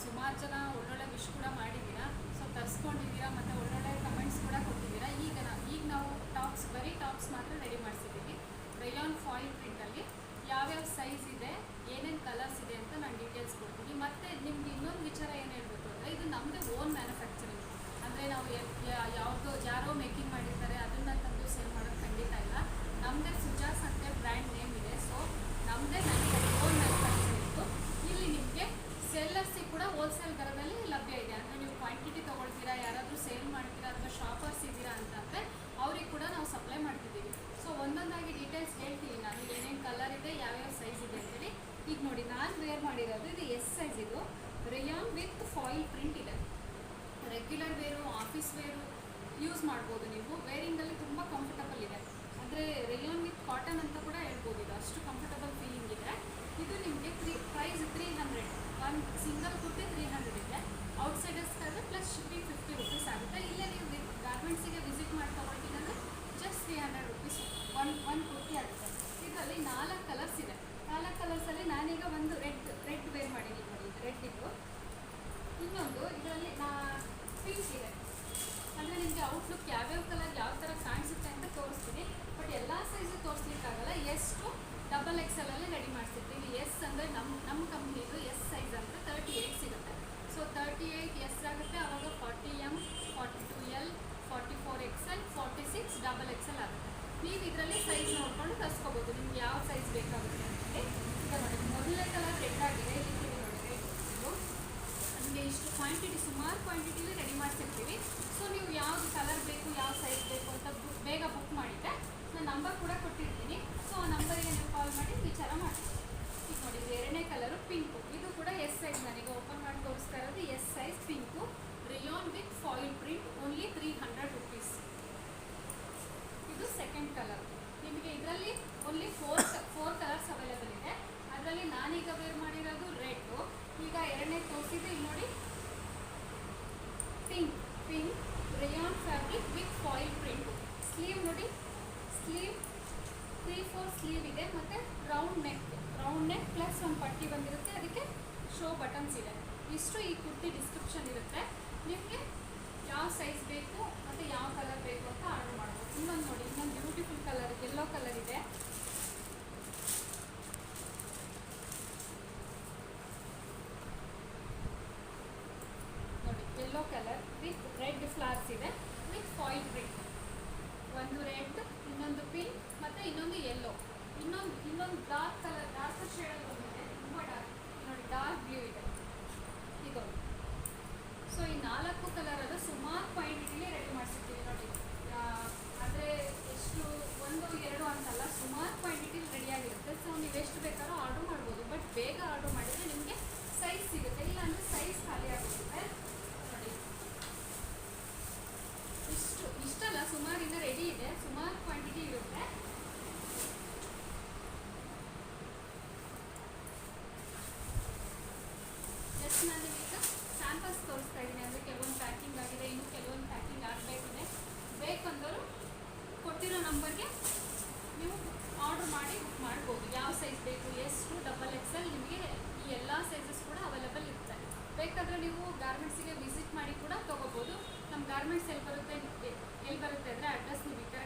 ಸುಮಾರು ಜನ ಒಳ್ಳೊಳ್ಳೆ ವಿಶ್ ಕೂಡ ಮಾಡಿದ್ದೀರಾ. ಸೊ ತರಿಸ್ಕೊಂಡಿದ್ದೀರಾ ಮತ್ತು ಒಳ್ಳೊಳ್ಳೆ ಕಮೆಂಟ್ಸ್ ಕೂಡ ಕೊಟ್ಟಿದ್ದೀರಾ. ಈಗ ನಾವು ಟಾಪ್ಸ್, ಬರೀ ಟಾಪ್ಸ್ ಮಾತ್ರ ರೆಡಿ ಮಾಡಿಸಿದ್ದೀವಿ. ರಯಾನ್ ಫಾಯಿಲ್ ಪ್ರಿಂಟಲ್ಲಿ ಯಾವ್ಯಾವ ಸೈಜ್ ಇದೆ, ಏನೇನು ಕಲರ್ಸ್ ಇದೆ ಅಂತ ನಾನು ಡೀಟೇಲ್ಸ್ ಕೊಡ್ತೀನಿ. ಮತ್ತು ನಿಮ್ಗೆ ಇನ್ನೊಂದು ವಿಚಾರ ಏನು ಹೇಳಬೇಕು ಅಂದರೆ, ಇದು ನಮ್ಮದೇ ಓನ್ ಮ್ಯಾನುಫ್ಯಾಕ್ಚರಿಂಗ್. ಅಂದರೆ ನಾವು ಯಾರೋ ಮೇಕಿಂಗ್ ಮಾಡಿರ್ತಾರೆ ಅದನ್ನು ತಂದು ಸೇಲ್ ಮಾಡೋದು ಖಂಡಿತ ಇಲ್ಲ. ನಮ್ಮದೇ ಸುಜಾಸ್ ಅಂತ ಬ್ರ್ಯಾಂಡ್ ನೇಮ್ ಇದೆ. ಸೊ ನಮ್ಮದೇ ಓನ್ ಮ್ಯಾನುಫ್ಯಾಕ್ಚರಿಂಗು. ಇಲ್ಲಿ ನಿಮಗೆ ಸೆಲ್ಲರ್ಸಿಗೆ ಕೂಡ ಹೋಲ್ಸೇಲ್ ದರದಲ್ಲಿ ಲಭ್ಯ ಇದೆ. ಅಂದರೆ ನೀವು ಕ್ವಾಂಟಿಟಿ ತೊಗೊಳ್ತೀರಾ, ಯಾರಾದರೂ ಸೇಲ್ ಮಾಡ್ತೀರಾ ಅಥವಾ ಶಾಪರ್ಸ್ ಇದ್ದೀರಾ ಅಂತಂದರೆ ಅವ್ರಿಗೆ ಕೂಡ ನಾವು ಸಪ್ಲೈ ಮಾಡ್ತಿದ್ದೀವಿ. ಸೊ ಒಂದೊಂದಾಗಿ ಡೀಟೇಲ್ಸ್ ಹೇಳ್ತೀವಿ ನಾನು, ಏನೇನು ಕಲರ್ ಇದೆ, ಯಾವ್ಯಾವ ಸೈಜ್ ಇದೆ ಅಂತೇಳಿ. ಈಗ ನೋಡಿ, ನಾನು ವೇರ್ ಮಾಡಿರೋದು ಇದು ಎಸ್ ಸೈಜ್. ಇದು ರೇಯಾನ್ ವಿತ್ ಫಾಯಿಲ್ ಪ್ರಿಂಟ್ ಇದೆ. Regular wear, office wear use ಮಾಡ್ಬೋದು ನೀವು. ವೇರಿಂಗಲ್ಲಿ ತುಂಬ ಕಂಫರ್ಟಬಲ್ ಇದೆ. ಅಂದರೆ ರೇಯಾನ್ ವಿತ್ ಕಾಟನ್ ಅಂತ ಕೂಡ ಹೇಳ್ಬೋದು. ಇದು ಅಷ್ಟು ಕಂಫರ್ಟಬಲ್ ಫೀಲಿಂಗ್ ಇದೆ. ಇದು ನಿಮಗೆ ಪ್ರೈಸ್ 300. ಒಂದು ಸಿಂಗಲ್ ಕುರ್ತಿ 300 ಇದೆ. ಔಟ್ಸೈಡರ್ಸ್ಗಾದರೆ ಪ್ಲಸ್ ಶಿಪ್ಪಿಂಗ್ 50 ರುಪೀಸ್ ಆಗುತ್ತೆ. ಇಲ್ಲೇ ನೀವು ಗಾರ್ಮೆಂಟ್ಸಿಗೆ ವಿಸಿಟ್ ಮಾಡಿ ತೊಗೊಳ್ತೀನಿ ಅಂದರೆ ಜಸ್ಟ್ 300 ರುಪೀಸ್ ಒಂದು ಕುರ್ತಿ ಆಗುತ್ತೆ. ಇದರಲ್ಲಿ 4 ಕಲರ್ಸ್ ಇದೆ. 4 ಕಲರ್ಸಲ್ಲಿ ನಾನೀಗ ಒಂದು ರೆಡ್ ವೇರ್ ಮಾಡಿದ್ದೀನಿ ನೋಡಿ, ರೆಡ್ ಇದು. ಇನ್ನೊಂದು ಇದರಲ್ಲಿ ಪಿಂಕ್ ಇದೆ. ಅಂದರೆ ನಿಮಗೆ ಔಟ್ಲುಕ್ ಯಾವ್ಯಾವ ಕಲರ್ ಯಾವ ಥರ ಕಾಣಿಸುತ್ತೆ ಅಂತ ತೋರಿಸ್ತೀನಿ. ಬಟ್ ಎಲ್ಲ ಸೈಜು ತೋರಿಸ್ಲಿಕ್ಕಾಗಲ್ಲ. ಎಸ್ ಟು XXL ಅಲ್ಲಿ ರೆಡಿ ಮಾಡಿಸಿರ್ತೀವಿ. ಎಸ್ ಅಂದರೆ ನಮ್ಮ ಕಂಪ್ನಿದು ಎಸ್ ಸೈಜ್ ಅಂದರೆ 38 ಸಿಗುತ್ತೆ. ಸೊ 38 ಎಸ್ ಆಗುತ್ತೆ. ಆವಾಗ 40M, 42L, 44XL, 46 XXL ಆಗುತ್ತೆ. ನೀವು ಇದರಲ್ಲಿ ಸೈಜ್ ನೋಡಿಕೊಂಡು ತರಿಸ್ಕೋಬೋದು, ನಿಮ್ಗೆ ಯಾವ ಸೈಜ್ ಬೇಕಾಗುತ್ತೆ ಅಂತೇಳಿ. ಈಗ ನೋಡಿ, ಮೊದಲನೇ ಕಲರ್ ರೆಡ್ ಆಗಿದೆ. ಇಲ್ಲಿ ನೋಡಿ, ರೆಡ್ ನಮಗೆ ಇಷ್ಟು ಕ್ವಾಂಟಿಟಿ, ಸುಮಾರು ಕ್ವಾಂಟಿಟಿಲಿ ರೆಡಿ ಮಾಡಿಸಿರ್ತೀವಿ. ಸೊ ನೀವು ಯಾವ್ದು ಕಲರ್ ಬೇಕು, ಯಾವ ಸೈಜ್ ಬೇಕು ಅಂತ ಬೇಗ ಬುಕ್ ಮಾಡಿದರೆ ನಾನು ನಂಬರ್ ಕೂಡ ಕೊಟ್ಟಿರ್ತೀನಿ. ಸೊ ಆ ನಂಬರಿಗೆ ನೀವು ಕಾಲ್ ಮಾಡಿ ವಿಚಾರ ಮಾಡಿ. ಈಗ ನೋಡಿ, ಎರಡನೇ ಕಲರು ಪಿಂಕು. ಇದು ಕೂಡ ಎಸ್ ಸೈಜ್. ನನಗೆ ಓಪನ್ ಮಾಡಿ ತೋರಿಸ್ತಾ ಇರೋದು S size pink. Rayon with foil print, only 300 rupees. ಇದು ಸೆಕೆಂಡ್ ಕಲರ್. ನಿಮಗೆ ಇದರಲ್ಲಿ ಓನ್ಲಿ ಫೋರ್ ಕಲರ್ಸ್ ಅವೈಲೇಬಲ್ ಇದೆ. ಅದರಲ್ಲಿ ನಾನೀಗ ವೇರ್ ಮಾಡಿರೋದು ರೆಡ್ಡು. ಈಗ ಎರಡನೇ ತೋರಿಸಿದ್ದು ಇಲ್ಲಿ ನೋಡಿ, pink rayon fabric with foil print. Sleeve ನೋಡಿ, ಸ್ಲೀವ್ 3/4 ಸ್ಲೀವ್ ಇದೆ. ಮತ್ತು ರೌಂಡ್ ನೆಕ್ ಪ್ಲಸ್ ಒಂದು ಪಟ್ಟಿ ಬಂದಿರುತ್ತೆ. ಅದಕ್ಕೆ ಶೋ ಬಟನ್ಸ್ ಇದೆ. ಇಷ್ಟು ಈ ಕುರ್ತಿ ಡಿಸ್ಕ್ರಿಪ್ಷನ್ ಇರುತ್ತೆ. ನಿಮಗೆ ಯಾವ ಸೈಜ್ ಬೇಕು ಮತ್ತು ಯಾವ ಕಲರ್ ಬೇಕು ಅಂತ ಆರ್ಡರ್ ಮಾಡ್ಬೋದು. ಇನ್ನೊಂದು ನೋಡಿ, ಇನ್ನೊಂದು ಬ್ಯೂಟಿಫುಲ್ ಕಲರ್, ಯೆಲ್ಲೋ ಕಲರ್ ಇದೆ. ನೋಡಿ, yellow colour with red flowers ಇದೆ, ವಿತ್ ಫಾಯಿಲ್ ಪ್ರಿಂಟ್. ಒಂದು ರೆಡ್, ಇನ್ನೊಂದು ಪಿಂಕ್ ಮತ್ತು ಇನ್ನೊಂದು ಯೆಲ್ಲೋ. ಇನ್ನೊಂದು ಡಾರ್ಕ್ ಕಲರ್, ಡಾರ್ಕ್ ಶೇಡಲ್ಲಿ ಬಂದಿದೆ, ತುಂಬ ಡಾರ್ಕ್. ನೋಡಿ, ಡಾರ್ಕ್ ಬ್ಲೂ ಇದೆ ಇದು. ಸೊ ಈ 4 ಕಲರ್ ಅದು ಸುಮಾರು ಕ್ವಾಂಟಿಟಿಲಿ ರೆಡಿ ಮಾಡಿಸಿರ್ತೀವಿ ನೋಡಿ. ಅಂದರೆ ಎಷ್ಟು, 1, 2 ಅಂತಲ್ಲ, ಸುಮಾರು ಕ್ವಾಂಟಿಟಿಲಿ ರೆಡಿಯಾಗಿರುತ್ತೆ. ಸೊ ನೀವು ಎಷ್ಟು ಬೇಕಾದ್ರೂ ಆರ್ಡ್ರ್ ಮಾಡ್ಬೋದು. ಬಟ್ ಬೇಗ ಆರ್ಡ್ರ್ ಮಾಡಿದರೆ ನಿಮಗೆ ಸೈಜ್ ಸಿಗುತ್ತೆ, ಇಲ್ಲಾಂದರೆ ಸೈಜ್ ಖಾಲಿ ಆಗುತ್ತೆ. ನೋಡಿ, ಇಷ್ಟಲ್ಲ, ಸುಮಾರು ಇನ್ನು ರೆಡಿ ಇದೆ, ಸುಮಾರು ಕ್ವಾಂಟಿಟಿ ಇರುತ್ತೆ. ಜಸ್ಟ್ ನಾನು ಈಗ ಸ್ಯಾಂಪಲ್ಸ್ ತೋರಿಸ್ತಾ ಇದ್ದೀನಿ. ಅಂದರೆ ಕೆಲವೊಂದು ಪ್ಯಾಕಿಂಗ್ ಆಗಿದೆ, ಇನ್ನು ಕೆಲವೊಂದು ಪ್ಯಾಕಿಂಗ್ ಆಗಬೇಕಿದೆ. ಬೇಕಂದರೂ ಕೊಟ್ಟಿರೋ ನಂಬರ್ಗೆ ನೀವು ಆರ್ಡ್ರ್ ಮಾಡಿ ಬುಕ್ ಮಾಡ್ಬೋದು. ಯಾವ ಸೈಜ್ ಬೇಕು, ಎಸ್ ಟು XXL, ನಿಮಗೆ ಈ ಎಲ್ಲ ಸೈಜಸ್ ಕೂಡ ಅವೈಲೇಬಲ್ ಇರುತ್ತೆ. ಬೇಕಾದರೆ ನೀವು ಗಾರ್ಮೆಂಟ್ಸಿಗೆ ವಿಸಿಟ್ ಮಾಡಿ ಕೂಡ ತೊಗೋಬೋದು. ನಮ್ಮ ಗಾರ್ಮೆಂಟ್ಸ್ ಎಲ್ಲಿ ಬರುತ್ತೆ ಅಂದರೆ ಅಡ್ರೆಸ್ ನೀವು ಈ ಥರ